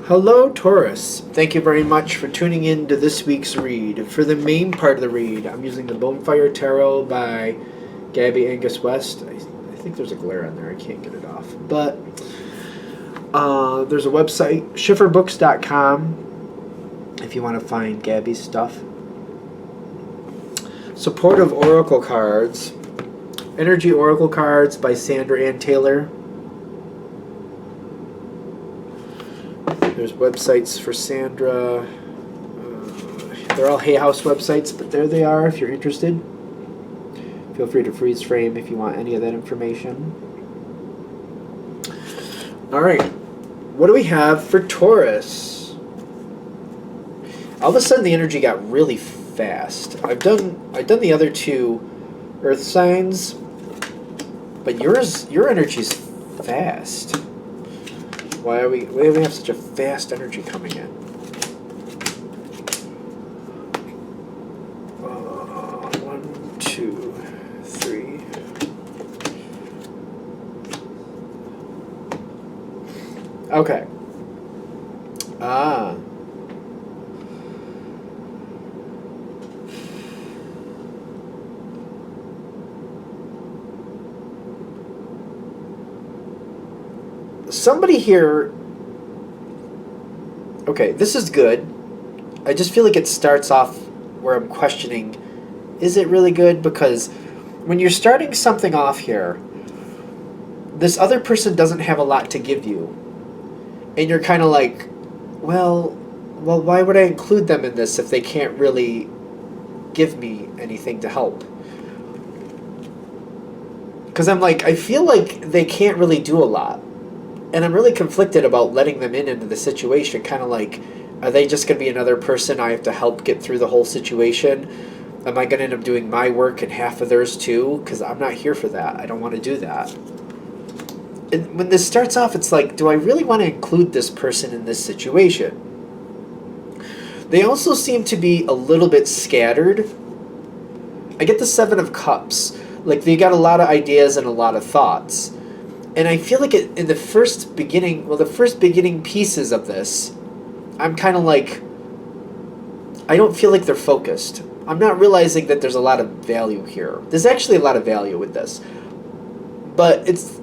Hello, Taurus. Thank you very much for tuning in to this week's read. For the main part of the read, I'm using the Bonefire Tarot by Gabby Angus West. I think there's a glare on there. I can't get it off. But there's a website, schifferbooks.com, if you want to find Gabby's stuff. Supportive Oracle Cards. Energy Oracle Cards by Sandra Ann Taylor. There's websites for Sandra. They're all Hay House websites, but there they are if you're interested. Feel free to freeze frame if you want any of that information. Alright, what do we have for Taurus? All of a sudden the energy got really fast. I've done the other two earth signs, but your energy's fast. Why do we have such a fast energy coming in? 1, 2, 3. Okay. Somebody here... Okay, this is good. I just feel like it starts off where I'm questioning, is it really good? Because when you're starting something off here, this other person doesn't have a lot to give you. And you're kind of like, well, why would I include them in this if they can't really give me anything to help? Because I'm like, I feel like they can't really do a lot. And I'm really conflicted about letting them into the situation. Kind of like, are they just going to be another person I have to help get through the whole situation? Am I going to end up doing my work and half of theirs too? Because I'm not here for that. I don't want to do that. And when this starts off, it's like, do I really want to include this person in this situation? They also seem to be a little bit scattered. I get the 7 of Cups. Like, they got a lot of ideas and a lot of thoughts. And I feel like in the first beginning pieces of this, I'm kind of like, I don't feel like they're focused. I'm not realizing that there's a lot of value here. There's actually a lot of value with this. But it's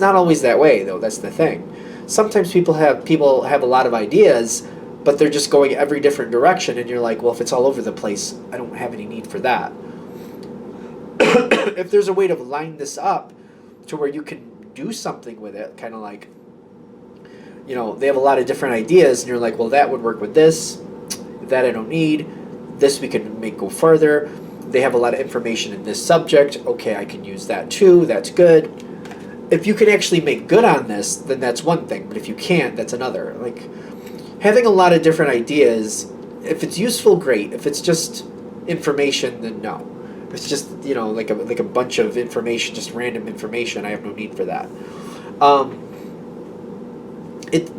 not always that way, though. That's the thing. Sometimes people have a lot of ideas, but they're just going every different direction, and you're like, well, if it's all over the place, I don't have any need for that. If there's a way to line this up to where you can do something with it, kind of like, you know, they have a lot of different ideas, and you're like, well, that would work with this, that I don't need, this we can make go further, they have a lot of information in this subject, okay, I can use that too, that's good. If you can actually make good on this, then that's one thing, but if you can't, that's another. Like, having a lot of different ideas, if it's useful, great. If it's just information, then no. If it's just, you know, like a bunch of information, just random information, I have no need for that.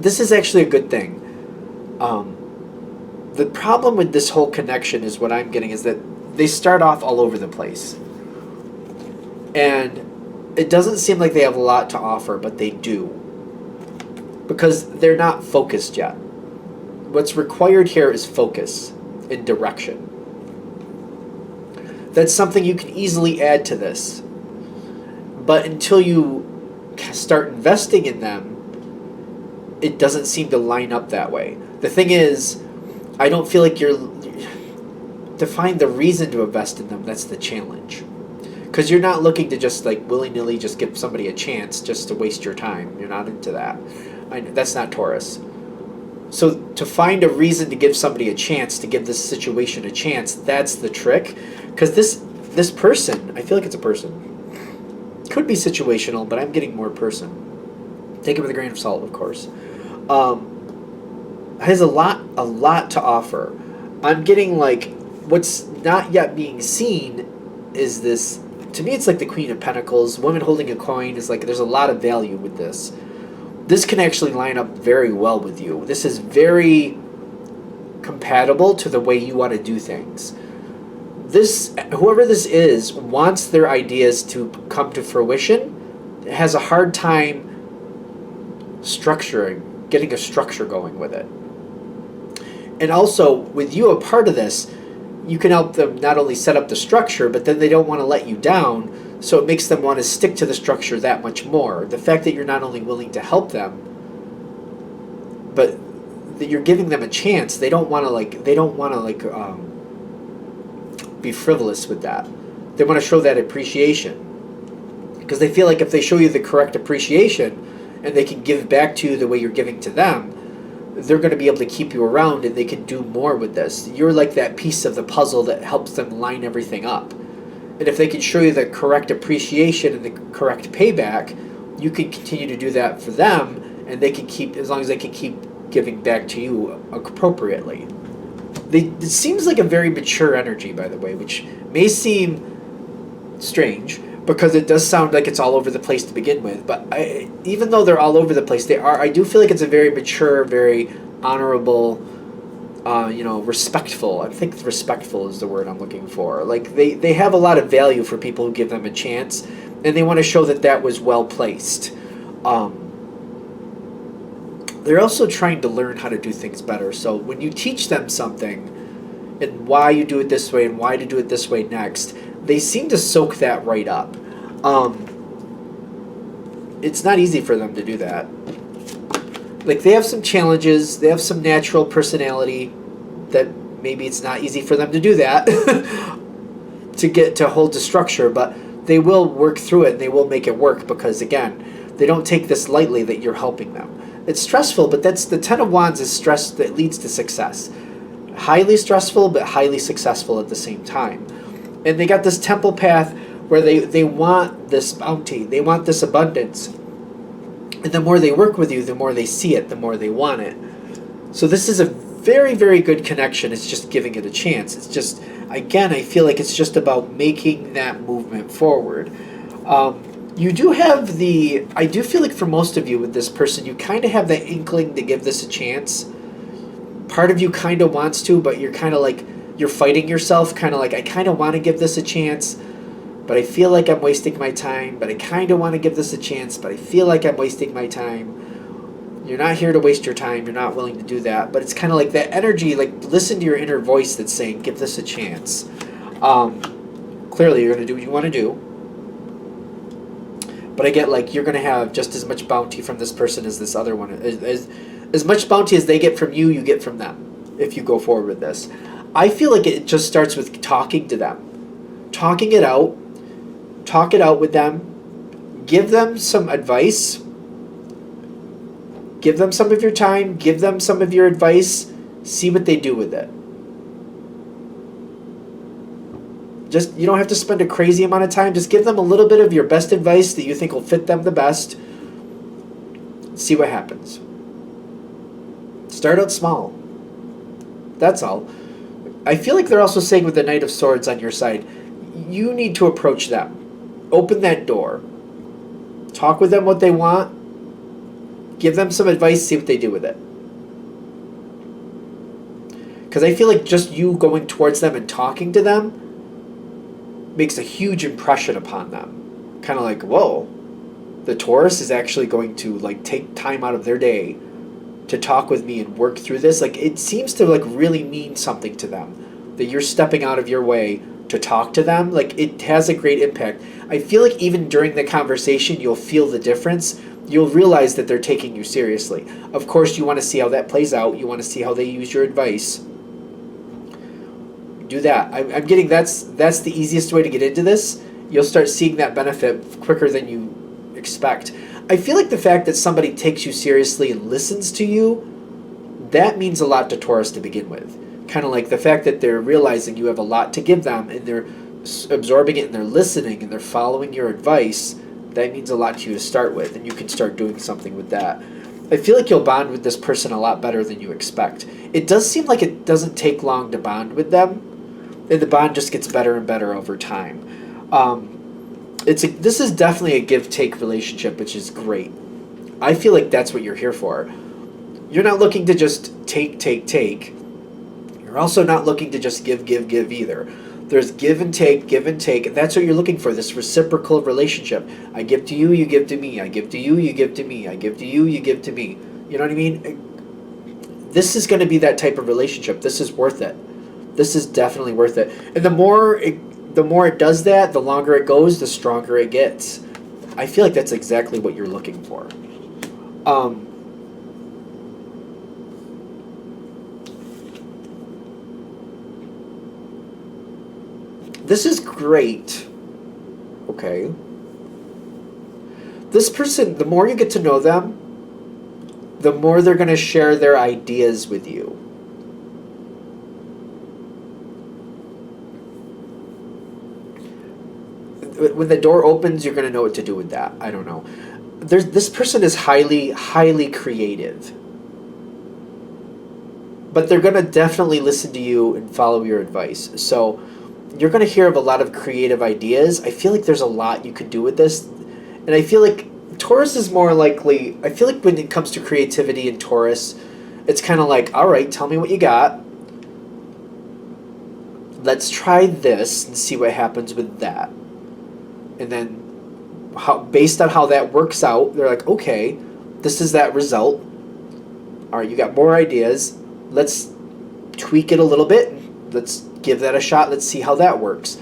This is actually a good thing. The problem with this whole connection is what I'm getting is that they start off all over the place. And it doesn't seem like they have a lot to offer, but they do. Because they're not focused yet. What's required here is focus and direction. That's something you can easily add to this. But until you start investing in them, it doesn't seem to line up that way. The thing is, I don't feel like to find the reason to invest in them, that's the challenge. Because you're not looking to just like willy-nilly just give somebody a chance just to waste your time. You're not into that. That's not Taurus. So to find a reason to give somebody a chance, to give this situation a chance, that's the trick. Because this person, I feel like it's a person. Could be situational, but I'm getting more person. Take it with a grain of salt, of course. Has a lot to offer. I'm getting like, what's not yet being seen is this. To me, it's like the Queen of Pentacles. Woman holding a coin is like, there's a lot of value with this. This can actually line up very well with you. This is very compatible to the way you want to do things. Whoever this is wants their ideas to come to fruition, has a hard time structuring getting a structure going with it. And also, with you a part of this, you can help them not only set up the structure, but then they don't want to let you down, so it makes them want to stick to the structure that much more. The fact that you're not only willing to help them, but that you're giving them a chance, they don't want to be frivolous with that. They want to show that appreciation. Because they feel like if they show you the correct appreciation and they can give back to you the way you're giving to them, they're going to be able to keep you around and they can do more with this. You're like that piece of the puzzle that helps them line everything up. And if they can show you the correct appreciation and the correct payback, you can continue to do that for them, and they can keep, as long as they can keep giving back to you appropriately. It seems like a very mature energy, by the way, which may seem strange, because it does sound like it's all over the place to begin with. But even though they're all over the place, I do feel like it's a very mature, very honorable, respectful. I think respectful is the word I'm looking for. Like, they have a lot of value for people who give them a chance, and they want to show that was well placed. They're also trying to learn how to do things better. So when you teach them something, and why you do it this way and why to do it this way next, they seem to soak that right up. It's not easy for them to do that. Like, they have some challenges, they have some natural personality that maybe it's not easy for them to do that to hold the structure, but they will work through it and they will make it work, because again, they don't take this lightly that you're helping them. It's stressful, but that's the Ten of Wands is stress that leads to success. Highly stressful, but highly successful at the same time. And they got this temple path where they want this bounty, they want this abundance. And the more they work with you, the more they see it, the more they want it. So this is a very, very good connection. It's just giving it a chance. It's just, again, I feel like it's just about making that movement forward. You do have I do feel like for most of you with this person, you kind of have that inkling to give this a chance. Part of you kind of wants to, but you're kind of like, you're fighting yourself, kind of like, I kind of want to give this a chance, but I feel like I'm wasting my time, but I kind of want to give this a chance, but I feel like I'm wasting my time. You're not here to waste your time. You're not willing to do that, but it's kind of like that energy, like, listen to your inner voice that's saying, give this a chance. Clearly, you're going to do what you want to do. But I get, like, you're going to have just as much bounty from this person as this other one. As much bounty as they get from you, you get from them if you go forward with this. I feel like it just starts with talking to them. Talking it out. Talk it out with them. Give them some advice. Give them some of your time. Give them some of your advice. See what they do with it. Just, you don't have to spend a crazy amount of time. Just give them a little bit of your best advice that you think will fit them the best. See what happens. Start out small. That's all. I feel like they're also saying with the Knight of Swords on your side, you need to approach them. Open that door. Talk with them what they want. Give them some advice, see what they do with it. Because I feel like just you going towards them and talking to them makes a huge impression upon them. Kind of like, whoa, the Taurus is actually going to, like, take time out of their day to talk with me and work through this. Like, it seems to, like, really mean something to them that you're stepping out of your way to talk to them. Like, it has a great impact. I feel like even during the conversation, you'll feel the difference. You'll realize that they're taking you seriously. Of course, you want to see how that plays out. You want to see how they use your advice. Do that. I'm getting that's the easiest way to get into this. You'll start seeing that benefit quicker than you expect. I feel like the fact that somebody takes you seriously and listens to you, that means a lot to Taurus to begin with. Kind of like the fact that they're realizing you have a lot to give them and they're absorbing it and they're listening and they're following your advice, that means a lot to you to start with, and you can start doing something with that. I feel like you'll bond with this person a lot better than you expect. It does seem like it doesn't take long to bond with them, and the bond just gets better and better over time. This is definitely a give-take relationship, which is great. I feel like that's what you're here for. You're not looking to just take. You're also not looking to just give either. There's give and take, and that's what you're looking for, this reciprocal relationship. I give to you, you give to me. I give to you, you give to me. I give to you, you give to me. You know what I mean? This is going to be that type of relationship. This is worth it. This is definitely worth it. And the more it does that, the longer it goes, the stronger it gets. I feel like that's exactly what you're looking for. This is great. Okay. This person, the more you get to know them, the more they're going to share their ideas with you. When the door opens, you're going to know what to do with that. I don't know. This person is highly, highly creative. But they're going to definitely listen to you and follow your advice. So you're going to hear of a lot of creative ideas. I feel like there's a lot you could do with this. And I feel like Taurus is more likely, I feel like when it comes to creativity in Taurus, it's kind of like, all right, tell me what you got. Let's try this and see what happens with that. And then based on how that works out, they're like, okay, this is that result. All right, you got more ideas. Let's tweak it a little bit. Let's give that a shot. Let's see how that works.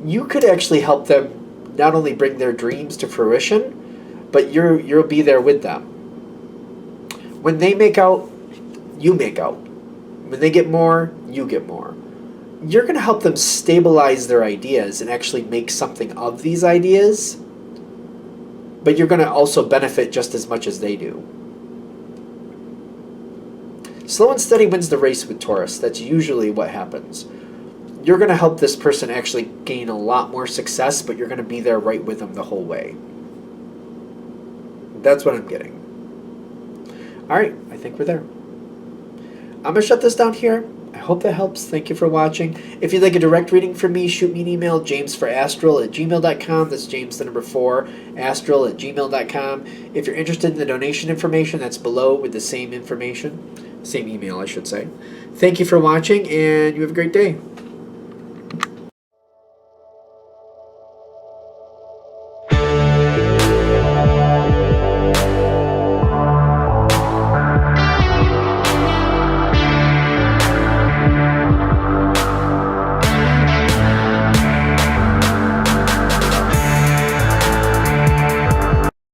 You could actually help them not only bring their dreams to fruition, but you'll be there with them. When they make out, you make out. When they get more, you get more. You're going to help them stabilize their ideas and actually make something of these ideas, but you're going to also benefit just as much as they do. Slow and steady wins the race with Taurus. That's usually what happens. You're going to help this person actually gain a lot more success, but you're going to be there right with them the whole way. That's what I'm getting. All right, I think we're there. I'm going to shut this down here. I hope that helps. Thank you for watching. If you'd like a direct reading from me, shoot me an email, jamesforastral@gmail.com. That's James, the number 4, astral@gmail.com. If you're interested in the donation information, that's below with the same information. Same email, I should say. Thank you for watching, and you have a great day.